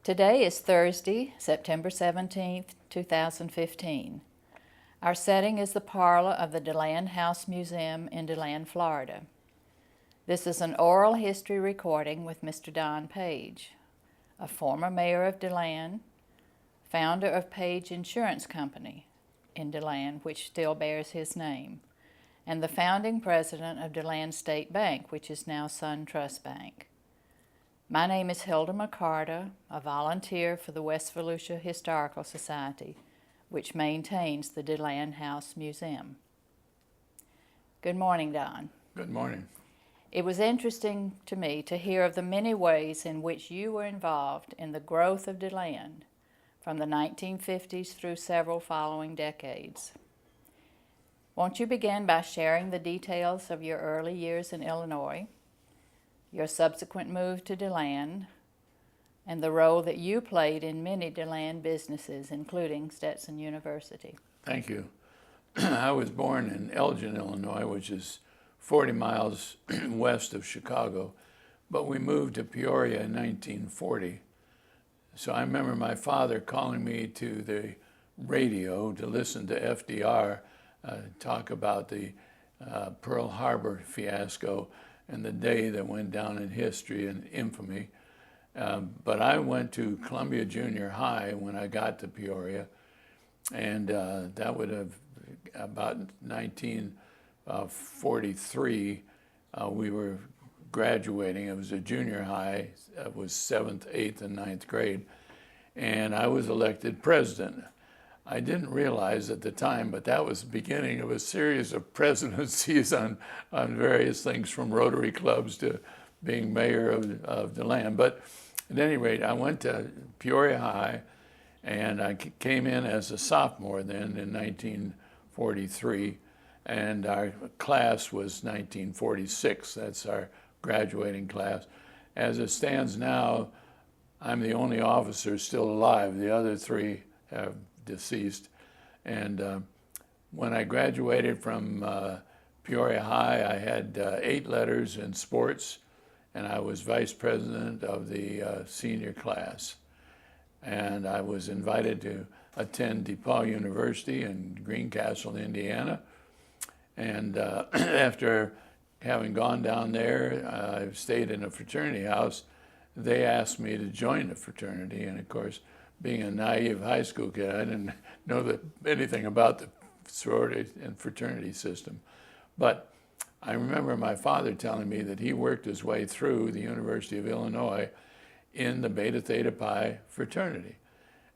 Today is Thursday, September 17th, 2015. Our setting is the parlor of the DeLand House Museum in DeLand, Florida. This is an oral history recording with Mr. Don Page, a former mayor of DeLand, founder of Page Insurance Company in DeLand, which still bears his name, and the founding president of DeLand State Bank, which is now SunTrust Bank. My name is Hilda McCarter, a volunteer for the West Volusia Historical Society, which maintains the DeLand House Museum. Good morning, Don. Good morning. It was interesting to me to hear of the many ways in which you were involved in the growth of DeLand from the 1950s through several following decades. Won't you begin by sharing the details of your early years in Illinois, your subsequent move to DeLand, and the role that you played in many DeLand businesses, including Stetson University? Thank you. I was born in Elgin, Illinois, which is 40 miles west of Chicago, but we moved to Peoria in 1940. So I remember my father calling me to the radio to listen to FDR talk about the Pearl Harbor fiasco and the day that went down in history and infamy. But I went to Columbia Junior High when I got to Peoria, and that would have about 1943. We were graduating. It was a junior high. It was 7th, 8th, and 9th grade, and I was elected president. I didn't realize at the time, but that was the beginning of a series of presidencies on various things, from Rotary clubs to being mayor of DeLand. But at any rate, I went to Peoria High, and I came in as a sophomore then in 1943, and our class was 1946. That's our graduating class. As it stands now, I'm the only officer still alive. The other three have deceased. And when I graduated from Peoria High, I had 8 letters in sports, and I was vice president of the senior class. And I was invited to attend DePaul University in Greencastle, Indiana. And after having gone down there, I stayed in a fraternity house. They asked me to join the fraternity, and of course, being a naive high school kid, I didn't know anything about the sorority and fraternity system. But I remember my father telling me that he worked his way through the University of Illinois in the Beta Theta Pi fraternity.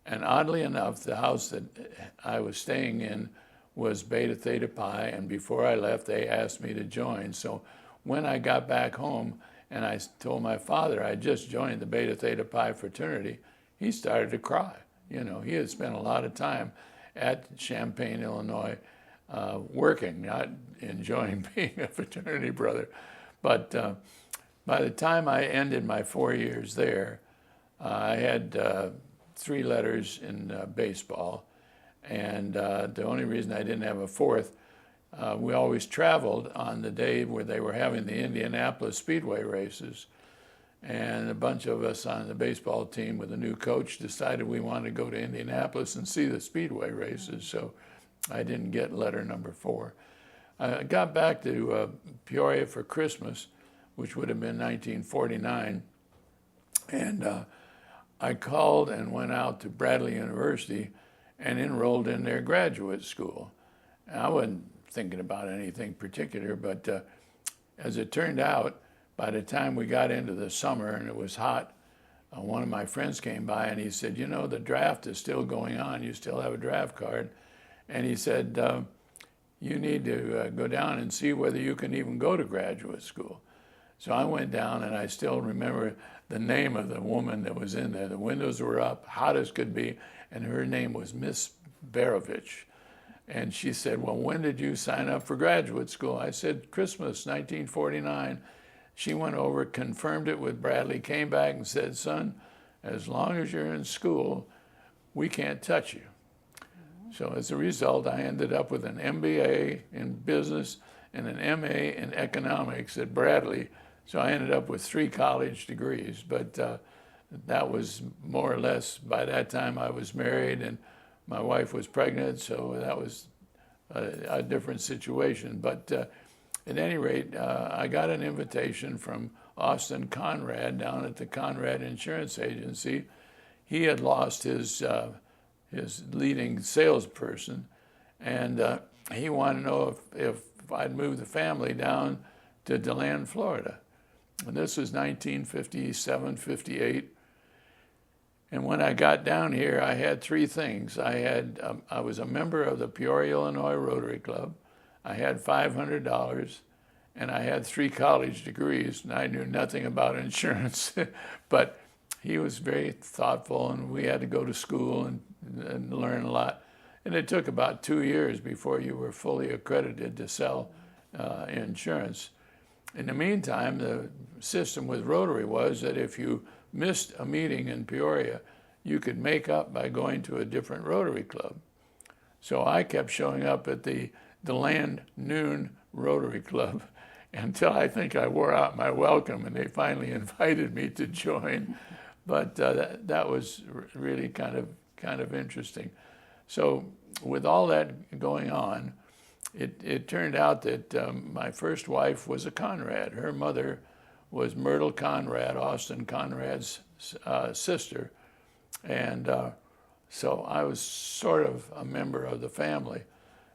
And oddly enough, the house that I was staying in was Beta Theta Pi, and before I left, they asked me to join. So when I got back home and I told my father I just joined the Beta Theta Pi fraternity, he started to cry. You know, he had spent a lot of time at Champaign, Illinois, working, not enjoying being a fraternity brother. But by the time I ended my 4 years there, I had 3 letters in baseball. And the only reason I didn't have a 4th, we always traveled on the day where they were having the Indianapolis Speedway races. And a bunch of us on the baseball team with a new coach decided we wanted to go to Indianapolis and see the Speedway races, so I didn't get letter number 4. I got back to Peoria for Christmas, which would have been 1949, and I called and went out to Bradley University and enrolled in their graduate school. And I wasn't thinking about anything particular, but as it turned out, by the time we got into the summer and it was hot, one of my friends came by and he said, you know, the draft is still going on. You still have a draft card. And he said, you need to go down and see whether you can even go to graduate school. So I went down, and I still remember the name of the woman that was in there. The windows were up, hot as could be, and her name was Miss Barovich. And she said, well, when did you sign up for graduate school? I said, Christmas, 1949. She went over, confirmed it with Bradley, came back and said, son, as long as you're in school, we can't touch you. So as a result, I ended up with an MBA in business and an MA in economics at Bradley. So I ended up with 3 college degrees. But that was more or less, by that time I was married and my wife was pregnant, so that was a different situation. But at any rate, I got an invitation from Austin Conrad down at the Conrad Insurance Agency. He had lost his leading salesperson, and he wanted to know if I'd move the family down to DeLand, Florida. And this was 1957, 58. And when I got down here, I had three things. I was a member of the Peoria, Illinois Rotary Club. I had $500, and I had 3 college degrees, and I knew nothing about insurance. But he was very thoughtful, and we had to go to school and learn a lot. And it took about 2 years before you were fully accredited to sell insurance. In the meantime, the system with Rotary was that if you missed a meeting in Peoria, you could make up by going to a different Rotary Club. So I kept showing up at the DeLand Noon Rotary Club until I think I wore out my welcome, and they finally invited me to join. But that was really kind of interesting. So with all that going on, it turned out that my first wife was a Conrad. Her mother was Myrtle Conrad, Austin Conrad's sister. And so I was sort of a member of the family.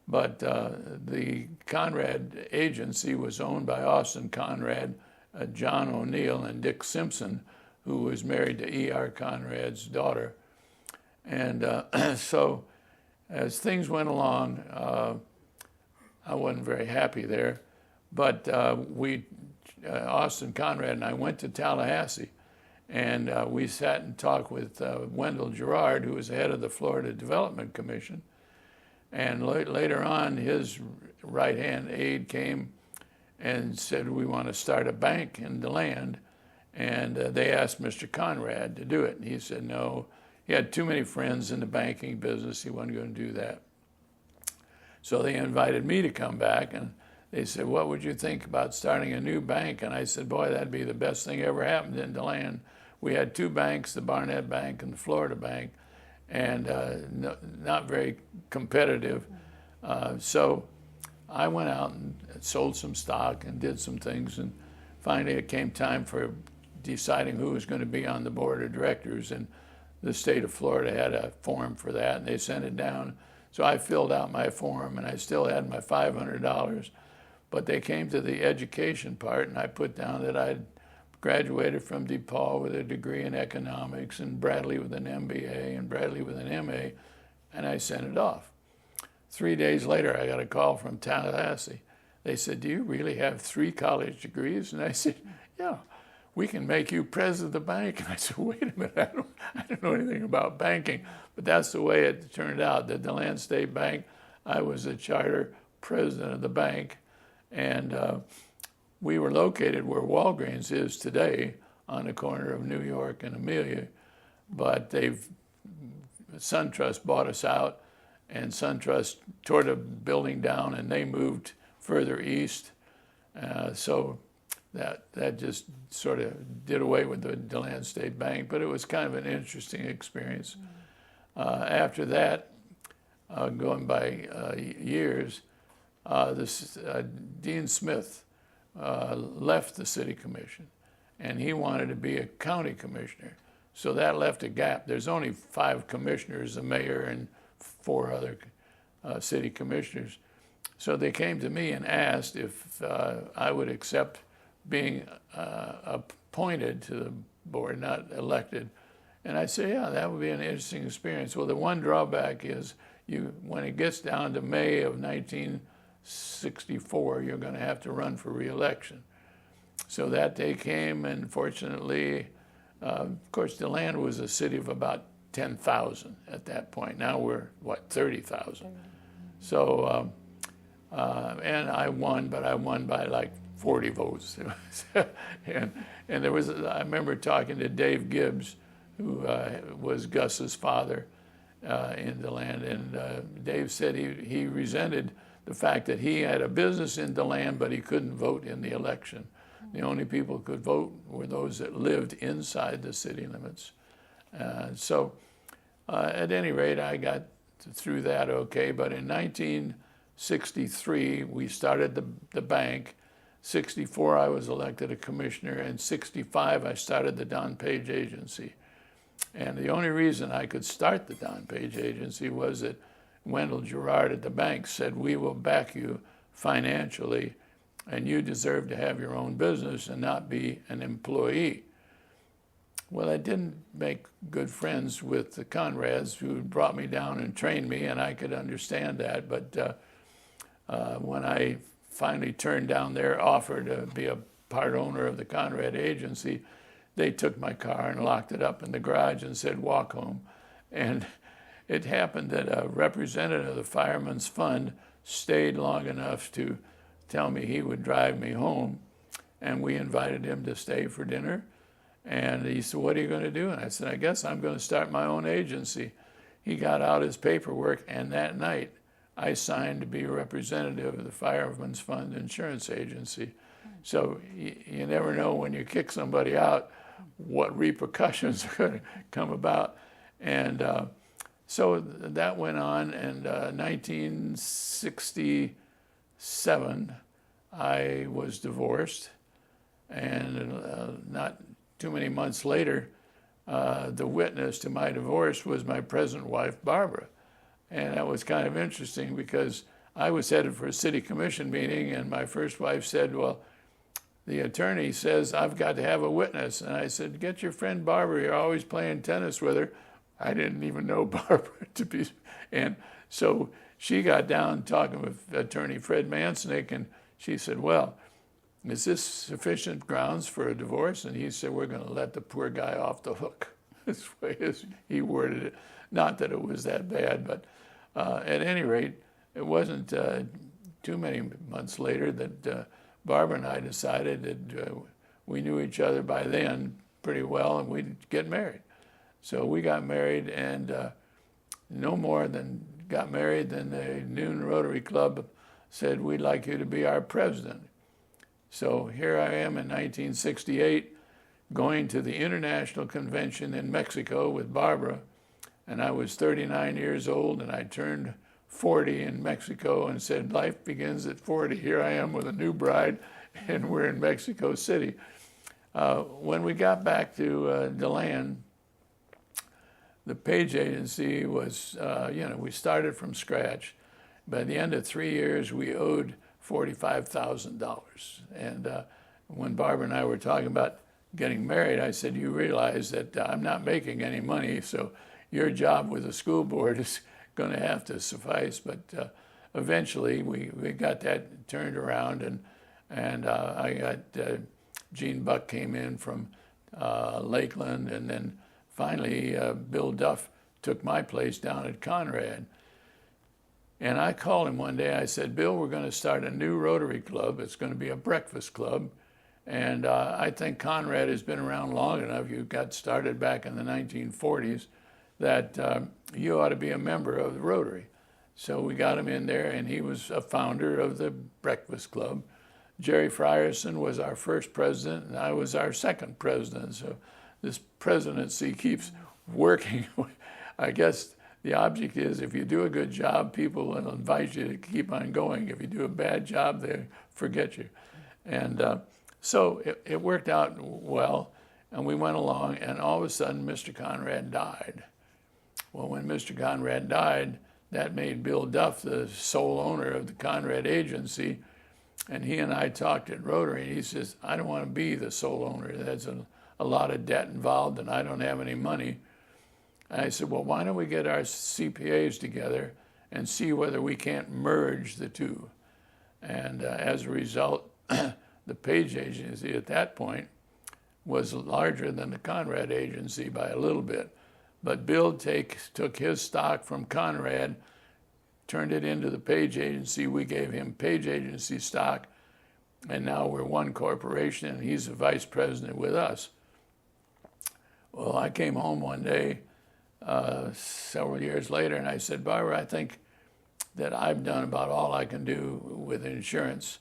But the Conrad agency was owned by Austin Conrad, John O'Neill, and Dick Simpson, who was married to E.R. Conrad's daughter. And so as things went along, I wasn't very happy there. But Austin Conrad and I went to Tallahassee, and we sat and talked with Wendell Gerard, who was the head of the Florida Development Commission. And later on, his right-hand aide came and said, we want to start a bank in DeLand. And they asked Mr. Conrad to do it. And he said no. He had too many friends in the banking business. He wasn't going to do that. So they invited me to come back, and they said, what would you think about starting a new bank? And I said, boy, that'd be the best thing ever happened in DeLand. We had 2 banks, the Barnett Bank and the Florida Bank, and not very competitive. So I went out and sold some stock and did some things, and finally it came time for deciding who was going to be on the board of directors, and the state of Florida had a form for that, and they sent it down. So I filled out my form, and I still had my $500. But they came to the education part, and I put down that I'd graduated from DePaul with a degree in economics, and Bradley with an MBA, and Bradley with an MA, and I sent it off. 3 days later, I got a call from Tallahassee. They said, do you really have 3 college degrees? And I said, yeah, we can make you president of the bank. And I said, wait a minute, I don't know anything about banking. But that's the way it turned out. The DeLand State Bank, I was the charter president of the bank. And we were located where Walgreens is today, on the corner of New York and Amelia. But SunTrust bought us out, and SunTrust tore the building down, and they moved further east. So that just sort of did away with the DeLand State Bank, but it was kind of an interesting experience. After that, going by years, Dean Smith left the city commission, and he wanted to be a county commissioner. So that left a gap. There's only 5 commissioners, the mayor and 4 other city commissioners. So they came to me and asked if I would accept being appointed to the board, not elected. And I said, yeah, that would be an interesting experience. Well, the one drawback is when it gets down to May of 1964, you're going to have to run for re-election. So that day came, and fortunately, of course, DeLand was a city of about 10,000 at that point. Now we're, 30,000. So, and I won, but I won by like 40 votes. and there was, I remember talking to Dave Gibbs, who was Gus's father in DeLand, and Dave said he resented the fact that he had a business in DeLand, but he couldn't vote in the election. The only people who could vote were those that lived inside the city limits. So at any rate, I got through that okay. But in 1963, we started the bank. 64, I was elected a commissioner. And 65, I started the Don Page Agency. And the only reason I could start the Don Page Agency was that Wendell Girard at the bank said, we will back you financially, and you deserve to have your own business and not be an employee. Well, I didn't make good friends with the Conrads who brought me down and trained me, and I could understand that. But when I finally turned down their offer to be a part owner of the Conrad Agency, they took my car and locked it up in the garage and said, walk home. And it happened that a representative of the Fireman's Fund stayed long enough to tell me he would drive me home, and we invited him to stay for dinner. And he said, what are you going to do? And I said, I guess I'm going to start my own agency. He got out his paperwork, and that night I signed to be a representative of the Fireman's Fund Insurance Agency. So you never know when you kick somebody out what repercussions are going to come about. And so that went on, and 1967, I was divorced, and not too many months later, the witness to my divorce was my present wife, Barbara. And that was kind of interesting because I was headed for a city commission meeting, and my first wife said, well, the attorney says I've got to have a witness. And I said, get your friend Barbara, you're always playing tennis with her. I didn't even know Barbara to be, and so she got down talking with attorney Fred Mansnick, and she said, well, is this sufficient grounds for a divorce? And he said, we're going to let the poor guy off the hook. This way as he worded it. Not that it was that bad, but at any rate, it wasn't too many months later that Barbara and I decided that we knew each other by then pretty well, and we'd get married. So we got married, and no more than got married than the Noon Rotary Club said, we'd like you to be our president. So here I am in 1968 going to the International Convention in Mexico with Barbara, and I was 39 years old, and I turned 40 in Mexico and said, life begins at 40. Here I am with a new bride, and we're in Mexico City. When we got back to DeLand, the Page Agency was, we started from scratch. By the end of 3 years, we owed $45,000. And when Barbara and I were talking about getting married, I said, you realize that I'm not making any money, so your job with the school board is going to have to suffice. But eventually, we got that turned around, and I got Gene Buck came in from Lakeland, and then finally, Bill Duff took my place down at Conrad. And I called him one day. I said, Bill, we're going to start a new Rotary Club. It's going to be a breakfast club. And I think Conrad has been around long enough. You got started back in the 1940s that you ought to be a member of the Rotary. So we got him in there, and he was a founder of the breakfast club. Jerry Frierson was our first president, and I was our second president. So this presidency keeps working. I guess the object is if you do a good job, people will invite you to keep on going. If you do a bad job, they forget you. And so it worked out well, and we went along, and all of a sudden, Mr. Conrad died. Well, when Mr. Conrad died, that made Bill Duff the sole owner of the Conrad Agency, and he and I talked at Rotary, and he says, I don't want to be the sole owner. There's a lot of debt involved, and I don't have any money. And I said, well, why don't we get our CPAs together and see whether we can't merge the two? And as a result, the Page Agency at that point was larger than the Conrad Agency by a little bit. But Bill took his stock from Conrad, turned it into the Page Agency. We gave him Page Agency stock, and now we're one corporation, and he's the vice president with us. Well, I came home one day several years later, and I said, Barbara, I think that I've done about all I can do with insurance.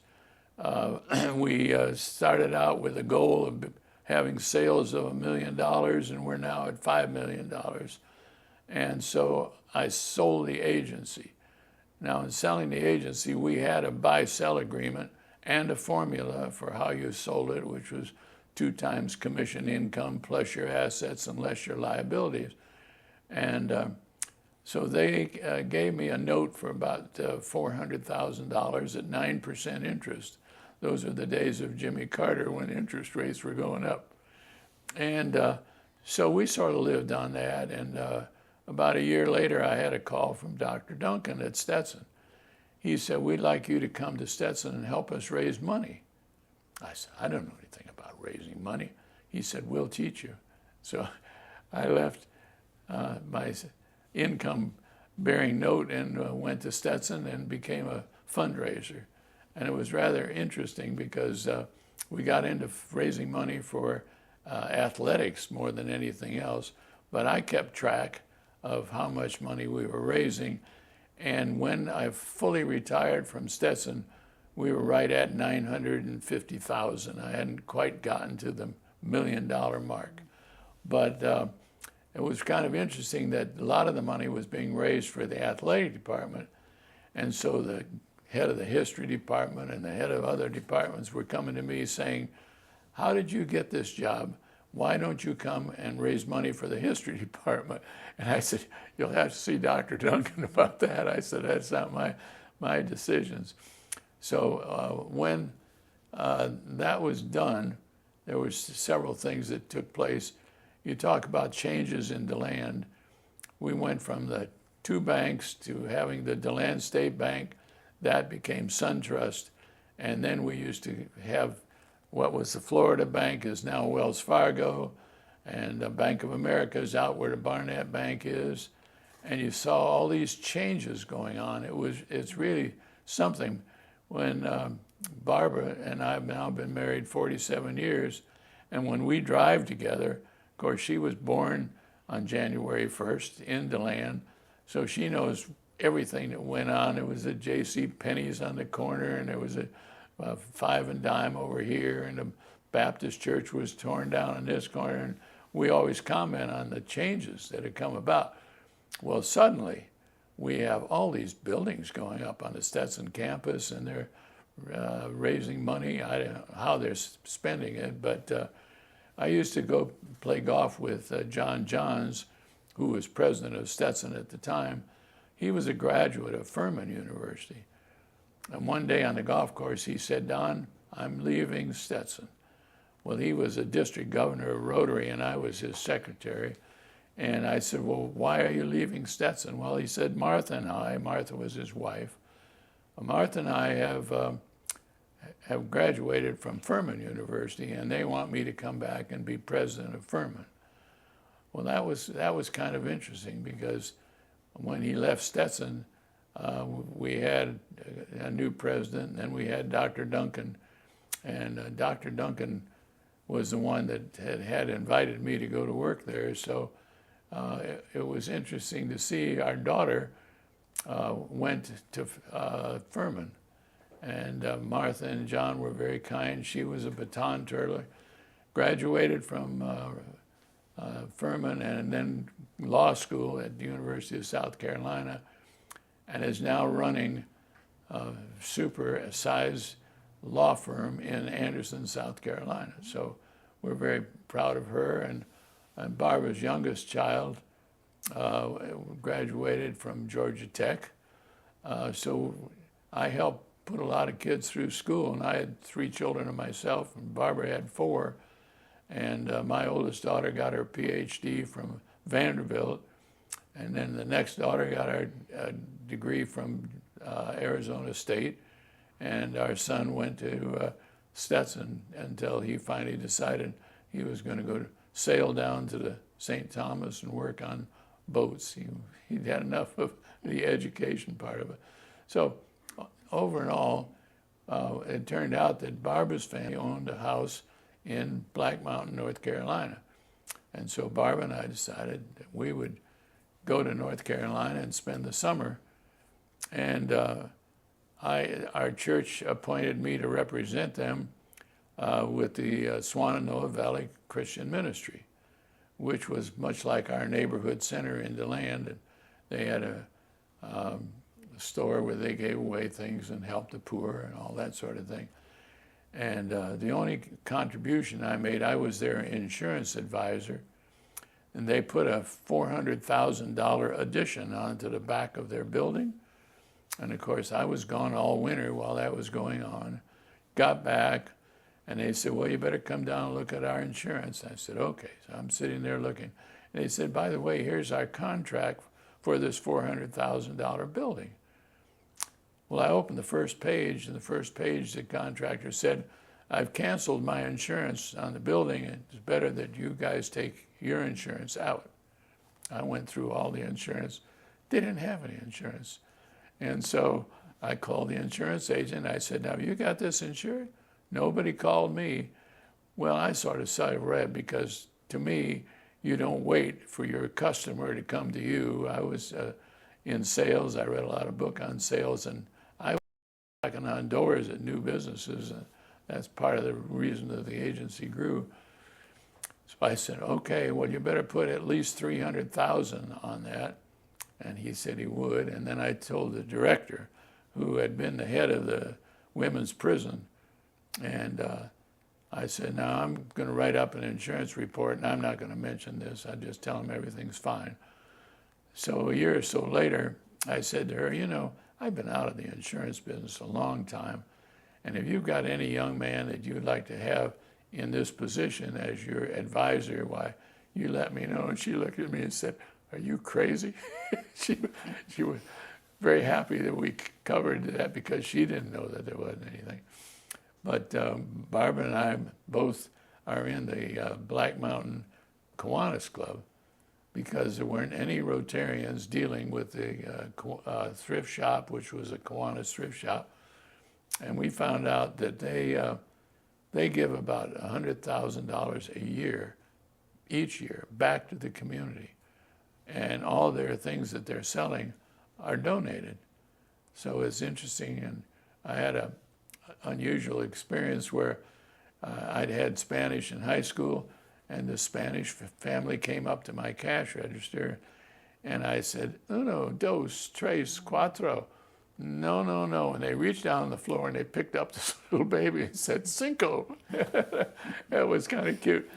We started out with a goal of having sales of $1 million, and we're now at $5 million. And so I sold the agency. Now, in selling the agency, we had a buy-sell agreement and a formula for how you sold it, which was 2 times commission income plus your assets and less your liabilities. And so they gave me a note for about $400,000 at 9% interest. Those are the days of Jimmy Carter when interest rates were going up. And so we sort of lived on that. And about a year later, I had a call from Dr. Duncan at Stetson. He said, "We'd like you to come to Stetson and help us raise money." I said, "I don't know anything about raising money." He said, "We'll teach you." So I left my income-bearing note and went to Stetson and became a fundraiser. And it was rather interesting because we got into raising money for athletics more than anything else, but I kept track of how much money we were raising. And when I fully retired from Stetson, we were right at $950,000. I hadn't quite gotten to the $1 million mark. But it was kind of interesting that a lot of the money was being raised for the athletic department. And so the head of the history department and the head of other departments were coming to me saying, "How did you get this job? Why don't you come and raise money for the history department?" And I said, "You'll have to see Dr. Duncan about that." I said, "That's not my decisions." So when that was done, there was several things that took place. You talk about changes in DeLand. We went from the 2 banks to having the DeLand State Bank. That became SunTrust. And then we used to have what was the Florida Bank is now Wells Fargo, and the Bank of America is out where the Barnett Bank is. And you saw all these changes going on. It's really something. When Barbara and I have now been married 47 years, and when we drive together, of course, she was born on January 1st in DeLand, so she knows everything that went on. There was a J.C. Penney's on the corner, and there was a 5 and Dime over here, and the Baptist church was torn down in this corner, and we always comment on the changes that had come about. Well, suddenly, we have all these buildings going up on the Stetson campus, and they're raising money. I don't know how they're spending it, but I used to go play golf with John Johns, who was president of Stetson at the time. He was a graduate of Furman University. And one day on the golf course, he said, "Don, I'm leaving Stetson." Well, he was a district governor of Rotary, and I was his secretary. And I said, "Well, why are you leaving Stetson?" Well, he said, Martha was his wife, "Martha and I have graduated from Furman University, and they want me to come back and be president of Furman." Well, that was kind of interesting, because when he left Stetson, we had a new president, and then we had Dr. Duncan. And Dr. Duncan was the one that had invited me to go to work there. So it was interesting to see. Our daughter went to Furman. And Martha and John were very kind. She was a baton twirler, graduated from Furman and then law school at the University of South Carolina, and is now running a super-sized law firm in Anderson, South Carolina. So we're very proud of her. And Barbara's youngest child graduated from Georgia Tech. So I helped put a lot of kids through school, and I had 3 children of myself, and Barbara had 4. And my oldest daughter got her PhD from Vanderbilt, and then the next daughter got her degree from Arizona State, and our son went to Stetson until he finally decided he was going to go sail down to the St. Thomas and work on boats. He'd had enough of the education part of it. So over and all, it turned out that Barbara's family owned a house in Black Mountain, North Carolina. And so Barbara and I decided that we would go to North Carolina and spend the summer. And our church appointed me to represent them with the Swananoa Valley Christian Ministry, which was much like our neighborhood center in DeLand. And they had a store where they gave away things and helped the poor and all that sort of thing. And the only contribution I made, I was their insurance advisor, and they put a $400,000 addition onto the back of their building. And of course, I was gone all winter while that was going on. Got back, and they said, well, you better come down and look at our insurance. I said, okay. So I'm sitting there looking. And they said, by the way, here's our contract for this $400,000 building. Well, I opened the first page, and the first page, the contractor said, I've canceled my insurance on the building. It's better that you guys take your insurance out. I went through all the insurance. They didn't have any insurance. And so I called the insurance agent. I said, now, you got this insured? Nobody called me. Well, I sort of sighed red because, to me, you don't wait for your customer to come to you. I was in sales. I read a lot of books on sales, and I was knocking on doors at new businesses. That's part of the reason that the agency grew. So I said, okay, well, you better put at least $300,000 on that. And he said he would. And then I told the director, who had been the head of the women's prison, and I said, now I'm going to write up an insurance report, and I'm not going to mention this. I just tell him everything's fine. So a year or so later, I said to her, you know, I've been out of the insurance business a long time, and if you've got any young man that you'd like to have in this position as your advisor, why, you let me know. And she looked at me and said, are you crazy? She was very happy that we covered that because she didn't know that there wasn't anything. But Barbara and I both are in the Black Mountain Kiwanis Club because there weren't any Rotarians dealing with the thrift shop, which was a Kiwanis thrift shop. And we found out that they give about $100,000 a year, each year, back to the community. And all their things that they're selling are donated. So it's interesting, and I had a unusual experience where I'd had Spanish in high school, and the Spanish family came up to my cash register, and I said, uno, dos, tres, cuatro. No, no, no. And they reached down on the floor and they picked up this little baby and said, cinco. That was kind of cute.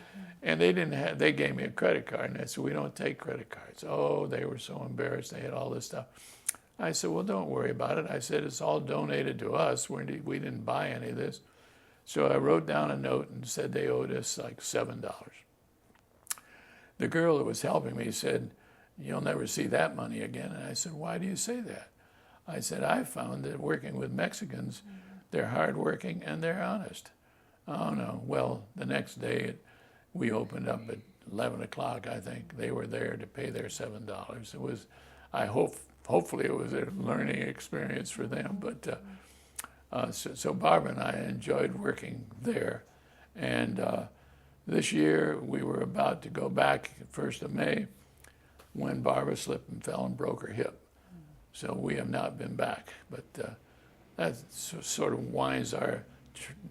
And they gave me a credit card, and I said, we don't take credit cards. Oh, they were so embarrassed. They had all this stuff. I said, well, don't worry about it. I said, it's all donated to us. We didn't buy any of this. So I wrote down a note and said they owed us like $7. The girl that was helping me said, you'll never see that money again. And I said, why do you say that? I said, I found that working with Mexicans, they're hardworking and they're honest. Oh, no. Well, the next day we opened up at 11 o'clock, I think. They were there to pay their $7. It was, hopefully it was a learning experience for them. But so Barbara and I enjoyed working there. And this year we were about to go back 1st of May when Barbara slipped and fell and broke her hip. So we have not been back. But that sort of winds our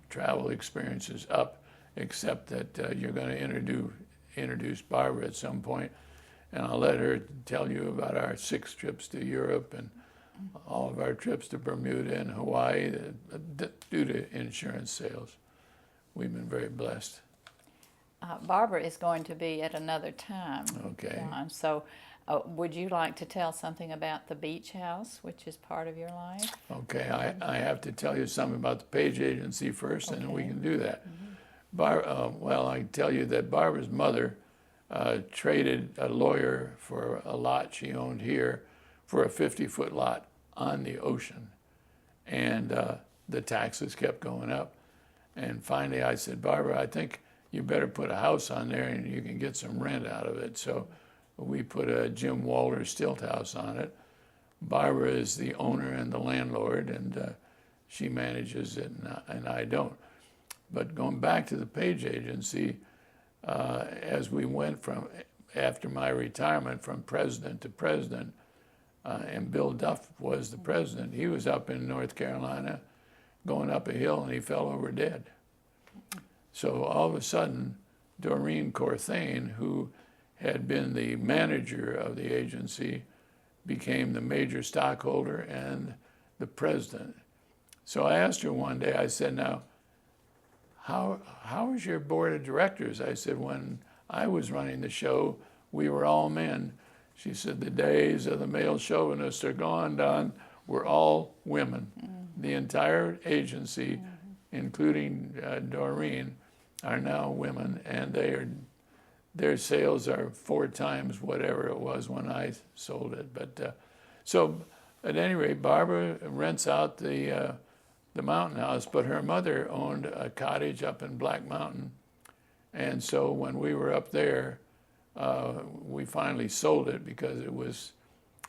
travel experiences up, except that you're going to introduce Barbara at some point, and I'll let her tell you about our 6 trips to Europe and all of our trips to Bermuda and Hawaii due to insurance sales. We've been very blessed. Barbara is going to be at another time. Okay. So would you like to tell something about the beach house, which is part of your life? Okay, I have to tell you something about the Page Agency first, and then we can do that. Well, I can tell you that Barbara's mother traded a lawyer for a lot she owned here for a 50-foot lot on the ocean. And the taxes kept going up. And finally I said, Barbara, I think you better put a house on there and you can get some rent out of it. So we put a Jim Walter stilt house on it. Barbara is the owner and the landlord, and she manages it, and I don't. But going back to the Page Agency, as we went from, after my retirement from president to president, and Bill Duff was the president. He was up in North Carolina going up a hill, and he fell over dead. So all of a sudden, Doreen Corthane, who had been the manager of the agency, became the major stockholder and the president. So I asked her one day, I said, now, how is your board of directors? I said, when I was running the show, we were all men. She said, the days of the male chauvinists are gone, Don. We're all women. The entire agency, including Doreen, are now women, and their sales are 4 times whatever it was when I sold it. But so, at any rate, Barbara rents out the mountain house, but her mother owned a cottage up in Black Mountain, and so when we were up there, we finally sold it because it was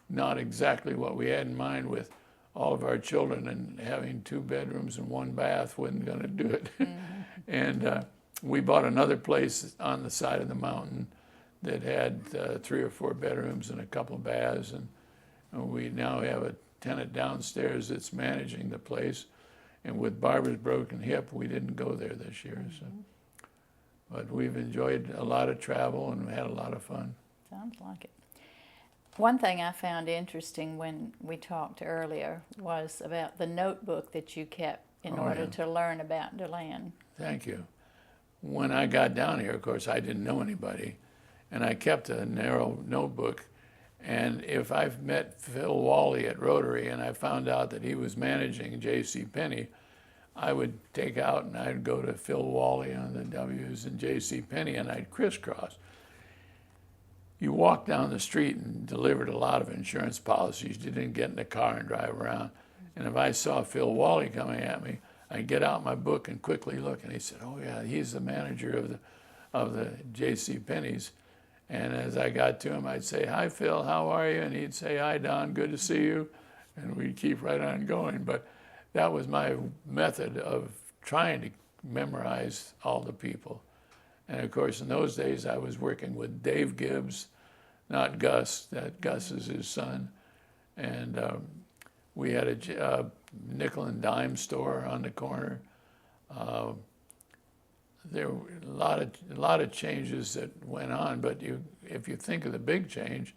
not exactly what we had in mind with all of our children, and having 2 bedrooms and 1 bath wasn't going to do it. And we bought another place on the side of the mountain that had 3 or 4 bedrooms and a couple of baths, and we now have a tenant downstairs that's managing the place. And with Barbara's broken hip, we didn't go there this year. So. But we've enjoyed a lot of travel and had a lot of fun. Sounds like it. One thing I found interesting when we talked earlier was about the notebook that you kept in order to learn about DeLand. Thank you. When I got down here, of course, I didn't know anybody, and I kept a narrow notebook. And if I've met Phil Wally at Rotary and I found out that he was managing J.C. Penney, I would take out and I'd go to Phil Wally on the W's and J.C. Penney, and I'd crisscross. You walked down the street and delivered a lot of insurance policies. You didn't get in the car and drive around. And if I saw Phil Wally coming at me, I'd get out my book and quickly look, and he said, "Oh yeah, he's the manager of the J.C. Penney's." And as I got to him, I'd say, "Hi, Phil, how are you?" And he'd say, "Hi, Don, good to see you." And we'd keep right on going. But that was my method of trying to memorize all the people. And of course, in those days, I was working with Dave Gibbs, not Gus. That Gus is his son. And we had a nickel and dime store on the corner. There were a lot of changes that went on, but if you think of the big change,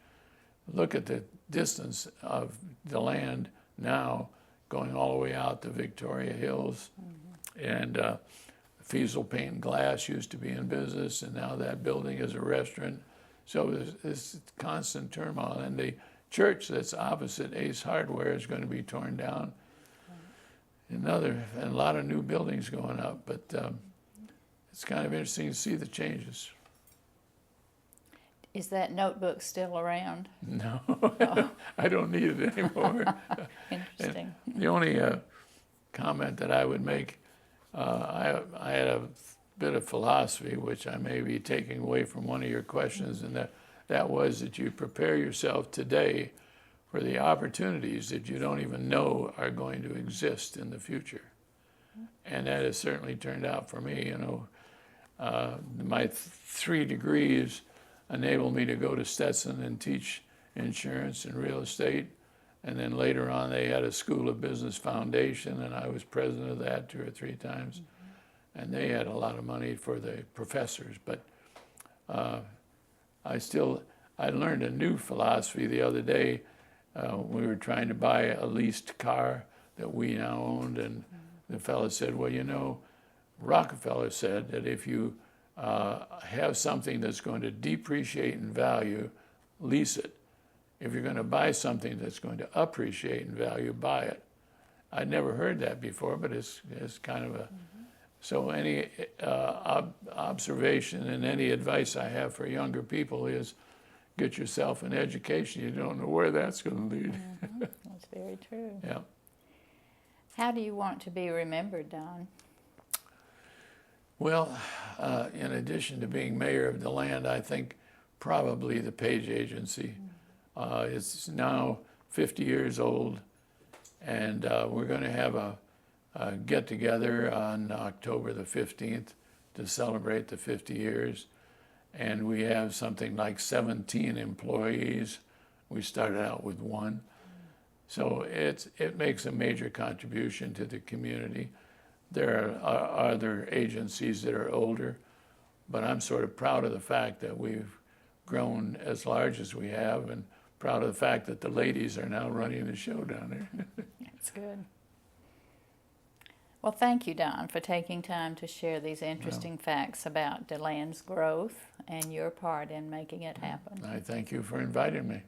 look at the distance of DeLand now going all the way out to Victoria Hills. And Fiesel Paint and Glass used to be in business, and now that building is a restaurant. So there's this constant turmoil. And the church that's opposite Ace Hardware is going to be torn down. And a lot of new buildings going up, but it's kind of interesting to see the changes. Is that notebook still around? No, Oh. I don't need it anymore. Interesting. The only comment that I would make, I had a bit of philosophy, which I may be taking away from one of your questions, and that was that you prepare yourself today for the opportunities that you don't even know are going to exist in the future. And that has certainly turned out for me. My 3 degrees enabled me to go to Stetson and teach insurance and real estate. And then later on, they had a School of Business Foundation, and I was president of that 2 or 3 times. And they had a lot of money for the professors. But I learned a new philosophy the other day. We were trying to buy a leased car that we now owned, and the fellow said, "Well, Rockefeller said that if you have something that's going to depreciate in value, lease it. If you're going to buy something that's going to appreciate in value, buy it." I'd never heard that before, but it's kind of a... So any observation and any advice I have for younger people is get yourself an education. You don't know where that's going to lead. That's very true. Yeah. How do you want to be remembered, Don? Well, in addition to being mayor of DeLand, I think probably the Page Agency. It's now 50 years old, and we're going to have a get-together on October the 15th to celebrate the 50 years. And we have something like 17 employees. We started out with 1. So it makes a major contribution to the community. There are other agencies that are older, but I'm sort of proud of the fact that we've grown as large as we have, and proud of the fact that the ladies are now running the show down there. That's good. Well, thank you, Don, for taking time to share these interesting facts about DeLand's growth and your part in making it happen. I thank you for inviting me.